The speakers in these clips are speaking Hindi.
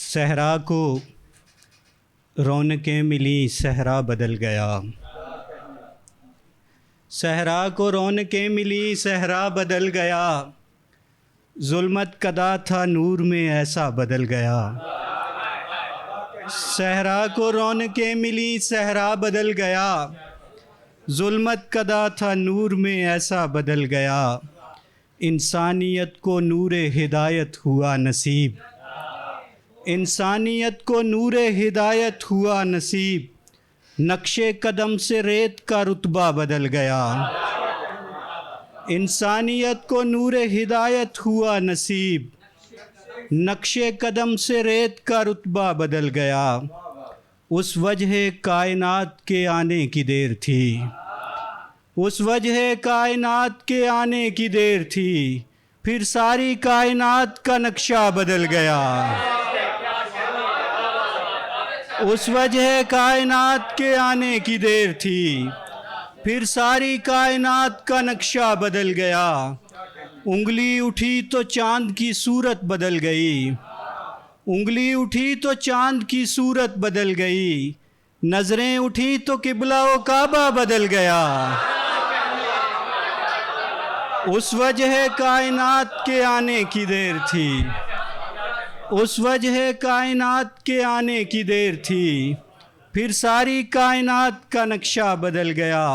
सहरा को रौनकें मिली, सहरा बदल गया। सहरा को रौनकें मिली, सहरा बदल गया। जुल्मत कदा था नूर में, ऐसा बदल गया। सहरा को रौनकें मिली, सहरा बदल गया। जुल्मत कदा था नूर में, ऐसा बदल गया। इंसानियत को नूरे हिदायत हुआ नसीब। इंसानियत को नूरे हिदायत हुआ नसीब। नक्शे कदम से रेत का रुतबा बदल गया। इंसानियत को नूरे हिदायत हुआ नसीब। नक्शे कदम से रेत का रुतबा बदल गया। उस वजह कायनात के आने की देर थी। उस वजह कायनात के आने की देर थी। फिर सारी कायनात का नक्शा बदल गया। उस वजह कायनात के आने की देर थी। फिर सारी कायनात का नक्शा बदल गया। उंगली उठी तो चांद की सूरत बदल गई। उंगली उठी तो चांद की सूरत बदल गई। नजरें उठी तो किबला व काबा बदल गया। उस वजह कायनात के आने की देर थी। उस वजह कायनात के आने की देर थी। फिर सारी कायनात का नक्शा बदल गया।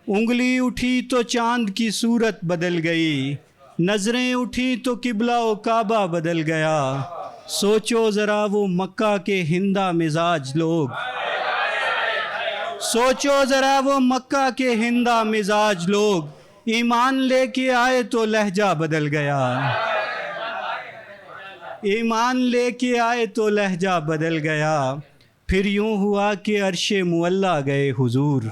उंगली उठी तो चांद की सूरत बदल गई। नजरें उठी तो किबला व काबा बदल गया। सोचो ज़रा वो मक्का के हिंदा मिजाज लोग। सोचो ज़रा वो मक्का के हिंदा मिजाज लोग। ईमान लेके आए तो लहजा बदल गया। ईमान लेके आए तो लहजा बदल गया। फिर यूं हुआ कि अर्शे मुअल्ला गए हुजूर।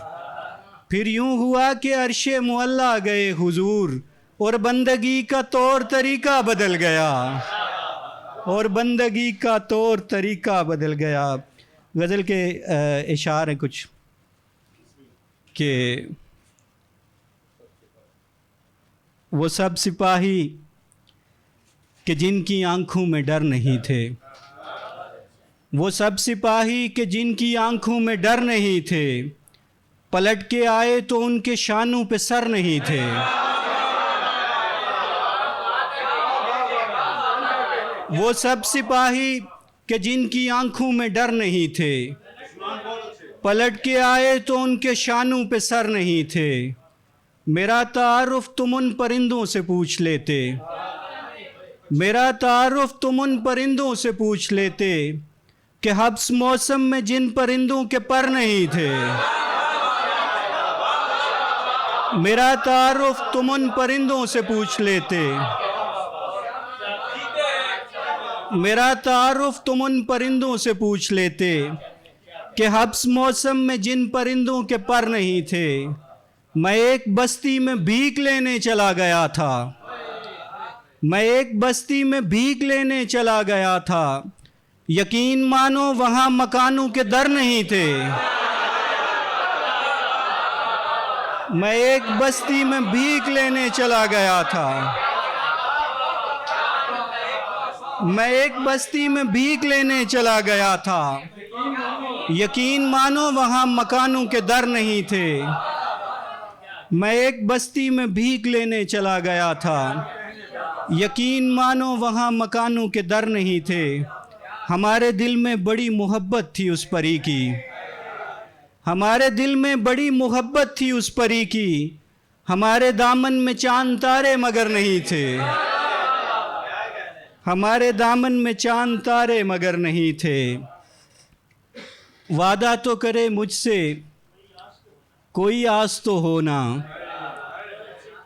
फिर यूं हुआ कि अर्शे मुअल्ला गए हुजूर। और बंदगी का तौर तरीका बदल गया। और बंदगी का तौर तरीका बदल गया। गज़ल के इशार हैं कुछ कि वो सब सिपाही कि जिनकी आंखों में डर नहीं थे। वो सब सिपाही कि जिनकी आंखों में डर नहीं थे। पलट के आए तो उनके शानों पे सर नहीं थे। वो सब सिपाही कि जिनकी आंखों में डर नहीं थे। पलट के आए तो उनके शानों पे सर नहीं थे। मेरा तारुफ तुम उन परिंदों से पूछ लेते। मेरा तारुफ तुम उन परिंदों से पूछ लेते कि हब्स मौसम में जिन परिंदों के पर नहीं थे। मेरा तारुफ तुम उन परिंदों से पूछ लेते। मेरा तारुफ तुम उन परिंदों से पूछ लेते कि हब्स मौसम में जिन परिंदों के पर नहीं थे। मैं एक बस्ती में भीख लेने चला गया था। मैं एक बस्ती में भीख लेने चला गया था। यकीन मानो वहाँ मकानों के दर नहीं थे। मैं एक बस्ती में भीख लेने चला गया था। मैं एक बस्ती में भीख लेने चला गया था। यकीन मानो वहाँ मकानों के दर नहीं थे। मैं एक बस्ती में भीख लेने चला गया था। यकीन मानो वहाँ मकानों के दर नहीं थे। हमारे दिल में बड़ी मोहब्बत थी उस परी की। हमारे दिल में बड़ी मोहब्बत थी उस परी की। हमारे दामन में चांद तारे मगर नहीं थे। हमारे दामन में चांद तारे मगर नहीं थे। वादा तो करे मुझसे कोई आस तो हो ना।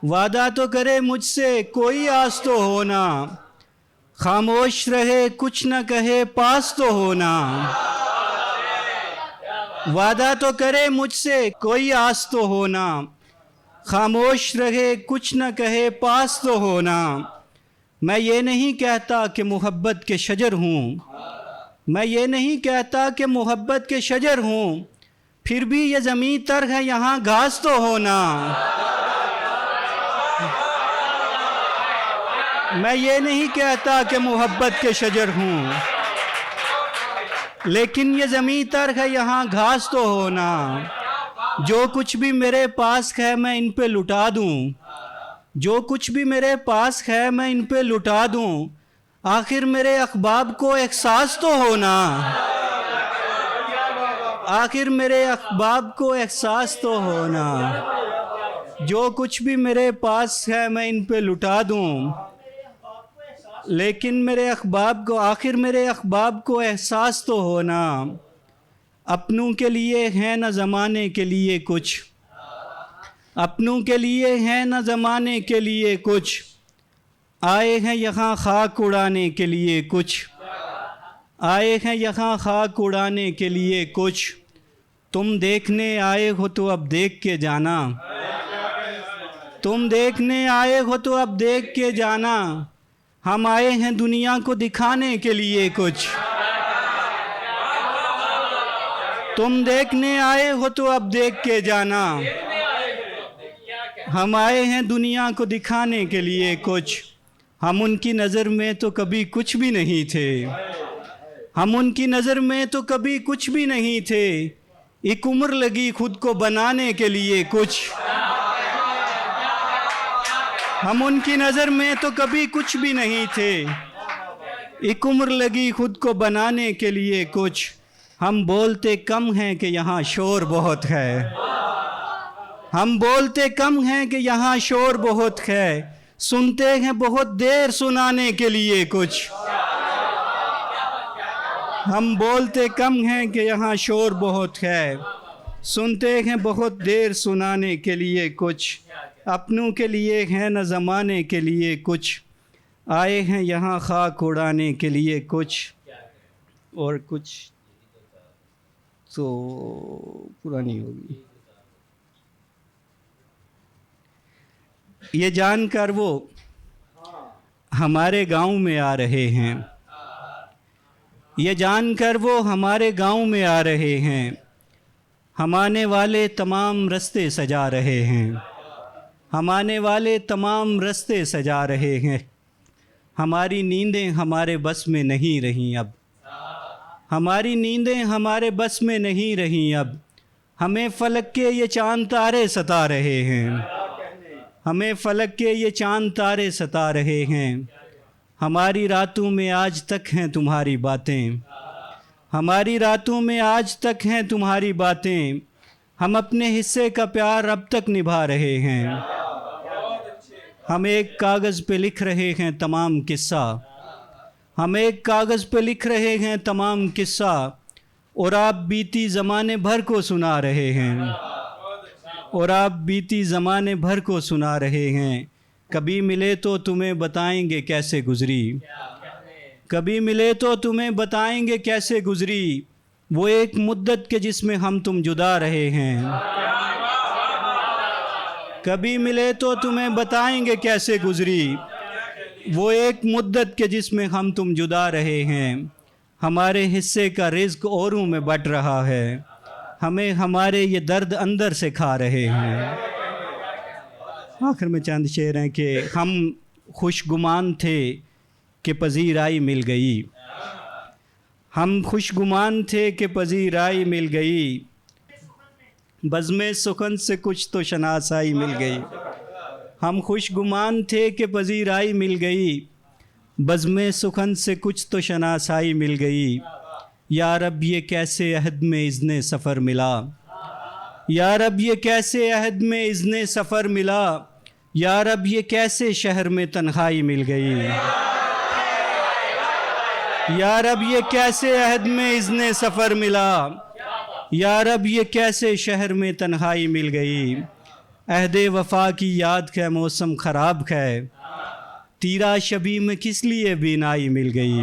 वादा तो करे मुझसे कोई आस तो हो ना। खामोश रहे कुछ न कहे पास तो हो ना। वादा तो करे मुझसे कोई आस तो हो ना। खामोश रहे कुछ न कहे पास तो हो ना। मैं ये नहीं कहता कि मोहब्बत के शजर हूँ। मैं ये नहीं कहता कि मोहब्बत के शजर हूँ। फिर भी ये ज़मीं तर है यहाँ घास तो होना। मैं ये नहीं कहता कि मोहब्बत के शजर हूँ। लेकिन ये ज़मीं तर है, यहाँ घास तो होना। जो कुछ भी मेरे पास है मैं इन पे लुटा दूं, जो कुछ भी मेरे पास है मैं इन पे लुटा दूं। आखिर मेरे अहबाब को एहसास तो होना, आखिर मेरे अहबाब को एहसास तो होना। जो कुछ भी मेरे पास है मैं इन पे लुटा दूं, लेकिन मेरे अहबाब को, आखिर मेरे अहबाब को एहसास तो होना। अपनों के लिए है न ज़माने के लिए कुछ, अपनों के लिए है न ज़माने के लिए कुछ। आए हैं यहाँ खाक उड़ाने के लिए कुछ, आए हैं यहाँ खाक उड़ाने के लिए कुछ। तुम देखने आए हो तो अब देख के जाना, तुम देखने आए हो तो अब देख के जाना। हम आए हैं दुनिया को दिखाने के लिए कुछ, तुम देखने आए हो तो अब देख के जाना। हम आए हैं दुनिया को दिखाने के लिए कुछ। हम उनकी नज़र में तो कभी कुछ भी नहीं थे, हम उनकी नज़र में तो कभी कुछ भी नहीं थे। एक उम्र लगी खुद को बनाने के लिए कुछ, हम उनकी नज़र में तो कभी कुछ भी नहीं थे। एक उम्र लगी खुद को बनाने के लिए कुछ। हम बोलते कम हैं कि यहाँ शोर बहुत है, हम बोलते कम हैं कि यहाँ शोर बहुत है। सुनते हैं बहुत देर सुनाने के लिए कुछ, हम बोलते कम हैं कि यहाँ शोर बहुत है। सुनते हैं बहुत देर सुनाने के लिए कुछ। अपनों के लिए है न ज़माने के लिए कुछ। आए हैं यहाँ खाक उड़ाने के लिए कुछ। और कुछ तो पुरानी होगी। ये जानकर वो हमारे गांव में आ रहे हैं, ये जानकर वो हमारे गांव में आ रहे हैं। हम आने वाले तमाम रास्ते सजा रहे हैं, हम आने वाले तमाम रास्ते सजा रहे हैं। हमारी नींदें हमारे बस में नहीं रहीं अब, हमारी नींदें हमारे बस में नहीं रहीं अब। हमें फलक के ये चांद तारे सता रहे हैं, हमें फलक के ये चांद तारे सता रहे हैं। हमारी रातों में आज तक हैं तुम्हारी बातें, हमारी रातों में आज तक हैं तुम्हारी बातें। हम अपने हिस्से का प्यार अब तक निभा रहे हैं। हम एक कागज़ पे लिख रहे हैं तमाम किस्सा, हम एक कागज़ पे लिख रहे हैं तमाम किस्सा। और आप बीती ज़माने भर को सुना रहे हैं, और आप बीती ज़माने भर को सुना रहे हैं। कभी मिले तो तुम्हें बताएंगे कैसे गुज़री, कभी मिले तो तुम्हें बताएंगे कैसे गुज़री। वो एक मुद्दत के जिसमें हम तुम जुदा रहे हैं। कभी मिले तो तुम्हें बताएंगे कैसे गुज़री। वो एक मुद्दत के जिसमें हम तुम जुदा रहे हैं। हमारे हिस्से का रिज़्क़ औरों में बट रहा है, हमें हमारे ये दर्द अंदर से खा रहे हैं। आखिर में चंद शेर हैं कि हम खुशगुमान थे कि पजीराई मिल गई, हम खुशगुमान थे कि पजीराई मिल गई। बज़्म सुखन से कुछ तो शनासाई मिल गई। हम खुशगुमान थे कि पजीराई मिल गई, बज़्म सुखन से कुछ तो शनासाई मिल गई। या रब ये कैसे अहद में इज़्ने सफ़र मिला, या रब ये कैसे अहद में इज़्ने सफ़र मिला। या रब ये कैसे शहर में तन्हाई मिल गई, या रब ये कैसे अहद में इज़्ने सफ़र मिला। या रब ये कैसे शहर में तन्हाई मिल गई। अहदे वफ़ा की याद का मौसम ख़राब है, तीरा शबी में किस लिए बीनाई मिल गई।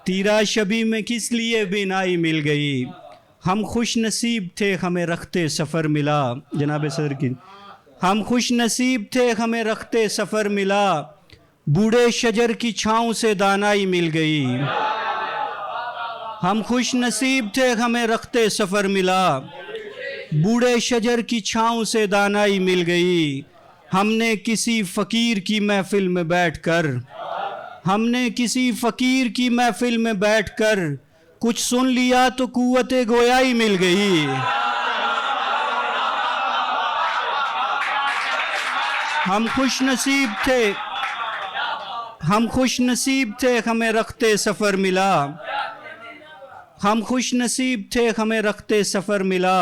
तीरा शबी में किस लिए बीनाई मिल गई। हम खुश नसीब थे हमें रखते सफ़र मिला। जनाब सदर की, हम खुश नसीब थे हमें रखते सफ़र मिला। बूढ़े शजर की छाँव से दानाई मिल गई। हम खुश नसीब थे हमें रखते सफ़र मिला। बूढ़े शजर की छाँव से दानाई मिल गई। हमने किसी फ़कीर की महफ़िल में बैठकर, हमने किसी फ़कीर की महफिल में बैठकर कुछ सुन लिया तो कुव्वते गोयाई मिल गई। हम खुश नसीब थे हमें रखते सफ़र मिला। हम खुश नसीब थे हमें रखते सफ़र मिला।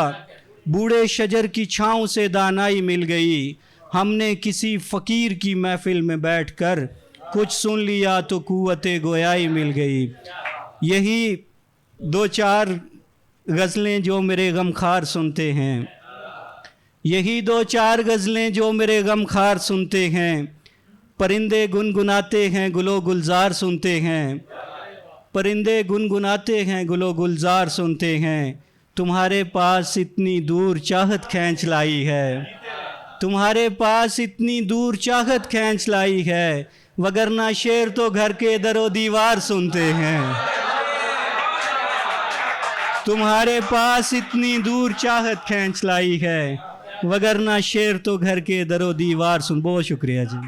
बूढ़े शजर की छाँव से दानाई मिल गई। हमने किसी फ़कीर की महफिल में बैठकर कुछ सुन लिया तो कुव्वते गोयाई मिल गई। यही दो चार गज़लें जो मेरे गमखार सुनते हैं, यही दो चार गज़लें जो मेरे गमखार सुनते हैं। परिंदे गुनगुनाते हैं गुलो गुलजार सुनते हैं। परिंदे गुनगुनाते हैं गुलो गुलजार सुनते हैं। तुम्हारे पास इतनी दूर चाहत खींच लाई है। तुम्हारे पास इतनी दूर चाहत खींच लाई है। वगरना शेर तो घर के दरो दीवार सुनते हैं। तुम्हारे पास इतनी दूर चाहत खींच लाई है, वगरना शेर तो घर के दरो दीवार सुन। बहुत शुक्रिया जी।